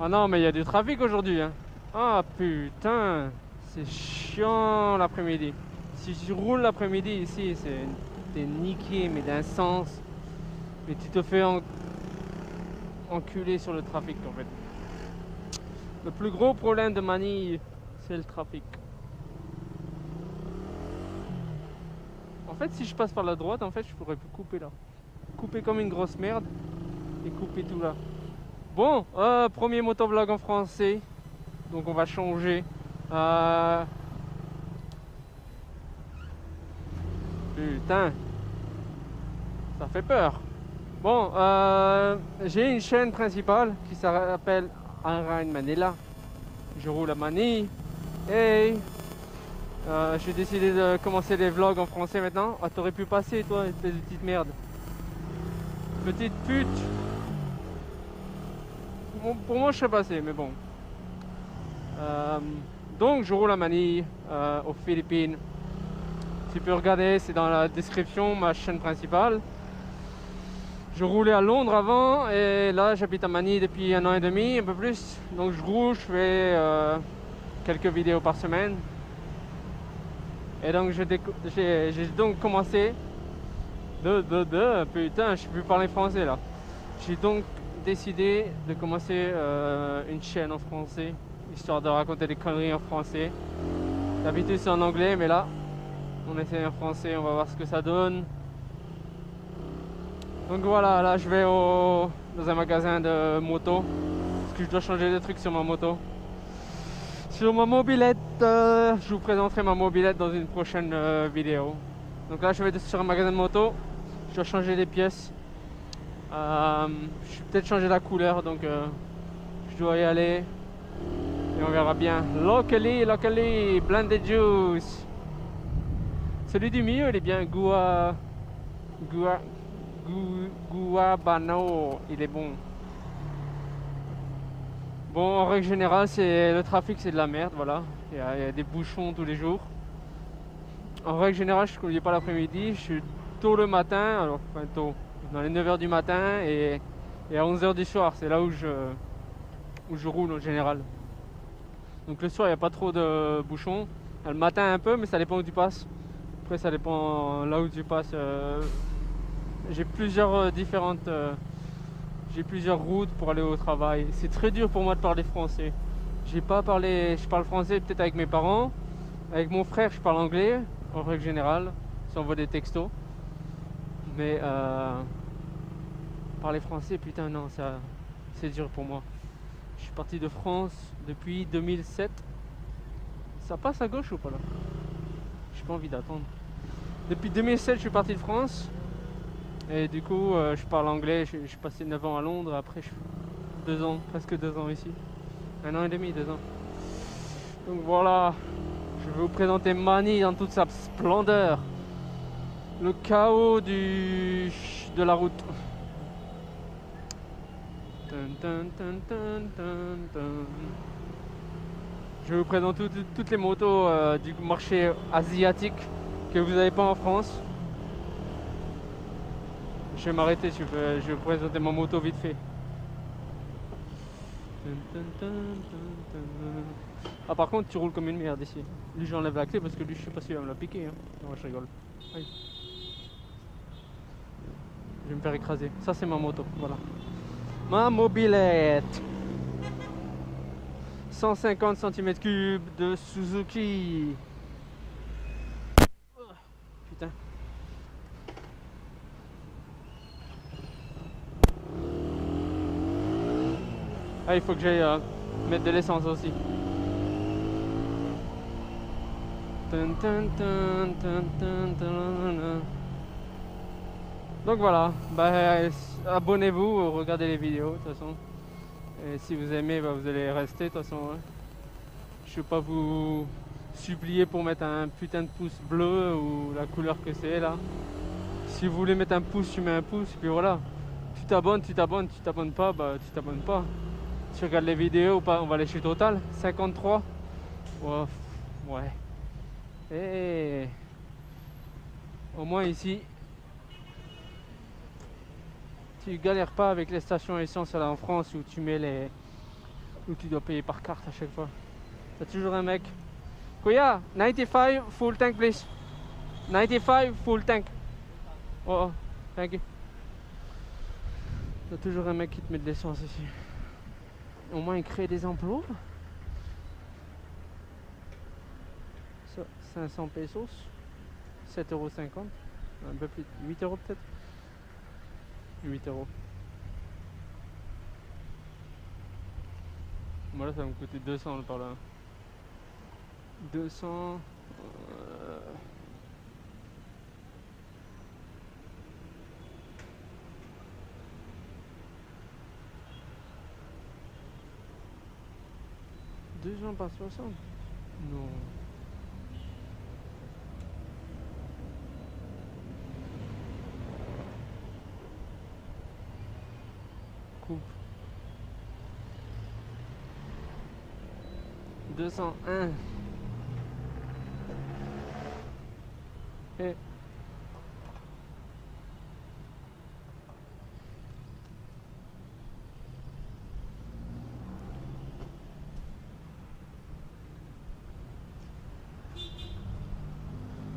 Ah non, mais il y a du trafic aujourd'hui, hein. Ah putain, c'est chiant l'après-midi. Si tu roules l'après-midi ici, t'es niqué, mais d'un sens. Mais tu te fais enculer sur le trafic en fait. Le plus gros problème de Manille, c'est le trafic. En fait, si je passe par la droite, en fait, je pourrais couper là. Couper comme une grosse merde et couper tout là. Bon, premier motovlog en français. Donc on va changer. Putain, ça fait peur. Bon, j'ai une chaîne principale qui s'appelle Unrein Manila. Je roule à Manille. Hey, j'ai décidé de commencer les vlogs en français maintenant. Ah, t'aurais pu passer toi, espèce de petite merde. Petite pute. Bon, pour moi je serais passé, mais bon. Donc je roule à Manille, aux Philippines. Tu peux regarder, c'est dans la description, ma chaîne principale. Je roulais à Londres avant et là j'habite à Manille depuis 1 an et demi, un peu plus. Donc je roule, je fais quelques vidéos par semaine. Et donc j'ai donc commencé putain, je sais plus parler français là. J'ai donc décidé de commencer une chaîne en français, histoire de raconter des conneries en français. D'habitude c'est en anglais, mais là on essaie en français, on va voir ce que ça donne. Donc voilà, là je vais dans un magasin de moto, parce que je dois changer des trucs sur ma moto. Sur ma mobilette, je vous présenterai ma mobilette dans une prochaine vidéo. Donc là je vais sur un magasin de moto, je dois changer des pièces. Je vais peut-être changer la couleur, donc je dois y aller. Et on verra bien. Locally, blended juice. Celui du milieu il est bien, Guabano, il est bon. Bon, en règle générale, le trafic, c'est de la merde, voilà. Il y a des bouchons tous les jours. En règle générale, je ne conduis pas l'après-midi, je suis tôt le matin, alors enfin tôt, dans les 9 h du matin et à 11 h du soir, c'est là où je roule en général. Donc le soir, il n'y a pas trop de bouchons. Le matin un peu, mais ça dépend où tu passes. Après, ça dépend là où tu passes. J'ai plusieurs j'ai plusieurs routes pour aller au travail. C'est très dur pour moi de parler français. Je parle français peut-être avec mes parents. Avec mon frère, je parle anglais, en règle générale. Ça envoie des textos. Mais parler français, putain, non, c'est dur pour moi. Je suis parti de France depuis 2007. Ça passe à gauche ou pas là? J'ai pas envie d'attendre. Depuis 2007, je suis parti de France. Et du coup, je parle anglais. Je suis passé 9 ans à Londres. Après, 2 ans, presque 2 ans ici. 1 an et demi, 2 ans. Donc voilà, je vais vous présenter Manille dans toute sa splendeur. Le chaos de la route. Je vais vous présenter toutes les motos du marché asiatique que vous n'avez pas en France. Je vais m'arrêter, je vais vous présenter ma moto vite fait. Ah par contre tu roules comme une merde ici. Lui j'enlève la clé parce que lui je sais pas s'il va me la piquer hein. Non je rigole. Aïe. Je vais me faire écraser. Ça c'est ma moto, voilà. Ma mobilette 150 cm3 de Suzuki. Putain. Ah il faut que j'aille mettre de l'essence aussi. Donc voilà, abonnez-vous, regardez les vidéos de toute façon. Et si vous aimez, vous allez rester de toute façon. Hein. Je ne vais pas vous supplier pour mettre un putain de pouce bleu ou la couleur que c'est là. Si vous voulez mettre un pouce, tu mets un pouce, et puis voilà. Tu t'abonnes pas, tu t'abonnes pas. Tu regardes les vidéos ou pas, on va aller chez Total. 53. Oh, ouais. Et au moins ici, tu galères pas avec les stations essence là en France où tu mets Ou tu dois payer par carte à chaque fois. T'as toujours un mec. Kuya, 95 full tank please. 95 full tank. Oh, thank you. T'as toujours un mec qui te met de l'essence ici. Au moins il crée des emplois. Ça, 500 pesos. 7,50 €. Un peu plus. 8 € peut-être. 8 €. Moi là ça va me coûter 200 par là. 200. $2 par 60. Non. Coupe. 201. Et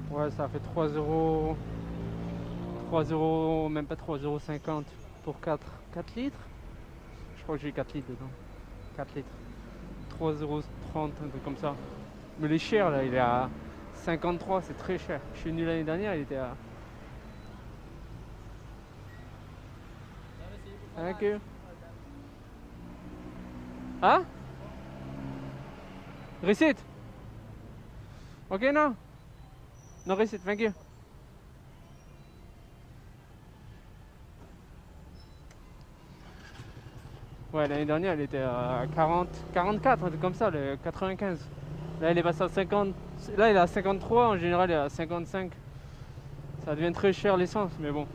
ouais, ça fait 3 €. 3 €, même pas 3,50 € pour 4 litres. Je crois que j'ai 4 litres dedans. 4 litres. 3,30 €, un truc comme ça. Mais il est cher là, il est à 53, c'est très cher. Je suis venu l'année dernière, il était à. Thank you. Hein? Receipt? Ok, no? No receipt, thank you. Ouais, l'année dernière, elle était à 44, un truc comme ça, le 95. Là, elle est passée à 50. Là, elle est à 53, en général, elle est à 55. Ça devient très cher l'essence, mais bon.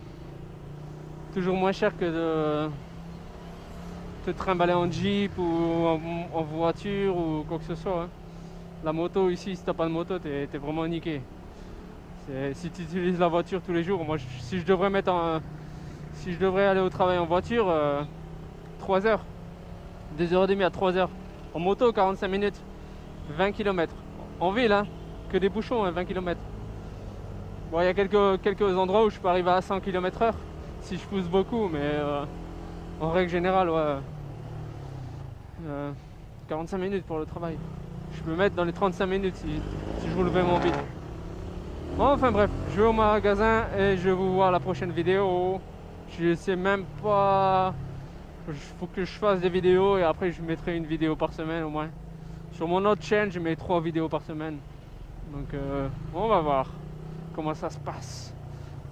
Toujours moins cher que de te trimballer en Jeep ou en voiture ou quoi que ce soit. Hein. La moto ici, si t'as pas de moto, t'es vraiment niqué. Si tu utilises la voiture tous les jours, moi, si je devrais aller au travail en voiture, 3 heures. 2h30 à 3 heures. En moto, 45 minutes. 20 km. En ville, hein. Que des bouchons, hein, 20 km. Bon, il y a quelques endroits où je peux arriver à 100 km/h. Si je pousse beaucoup, mais en règle générale, ouais. 45 minutes pour le travail. Je peux mettre dans les 35 minutes si je roule vraiment vite. Bon, enfin bref, je vais au magasin et je vais vous voir la prochaine vidéo. Je sais même pas. Il faut que je fasse des vidéos et après je mettrai une vidéo par semaine au moins. Sur mon autre chaîne, je mets 3 vidéos par semaine. Donc on va voir comment ça se passe.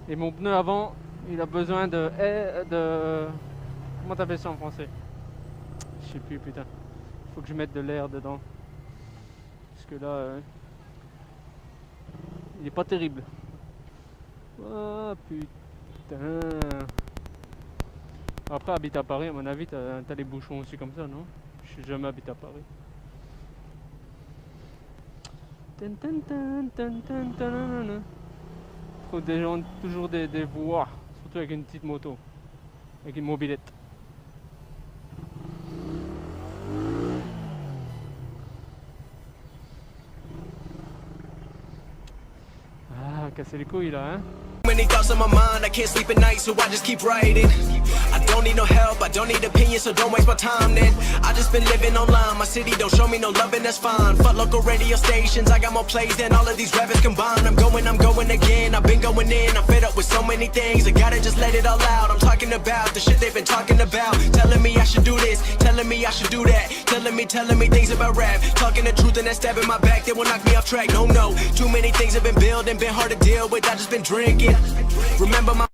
Et mon pneu avant, il a besoin de comment t'appelles ça en français? Je sais plus, putain. Faut que je mette de l'air dedans. Parce que là, il est pas terrible. Oh putain. Après, habiter à Paris, à mon avis, t'as les bouchons aussi comme ça, non? Je suis jamais habité à Paris. Trouve des gens, toujours des voies, surtout avec une petite moto, avec une mobilette. Ah, casser les couilles là, hein? Many thoughts on my mind, I can't sleep at night, so I just keep writing. I don't need no help, I don't need opinions, so don't waste my time then. I just been living online, my city don't show me no love and that's fine. Fuck local radio stations, I got more plays than all of these rappers combined. I'm going again, I've been going in, I'm fed up with so many things. I gotta just let it all out, I'm talking about the shit they've been talking about. Telling me I should do this, telling me I should do that. Telling me things about rap. Talking the truth and that stab in my back, that will knock me off track. No, too many things have been building, been hard to deal with, I just been drinking. Remember my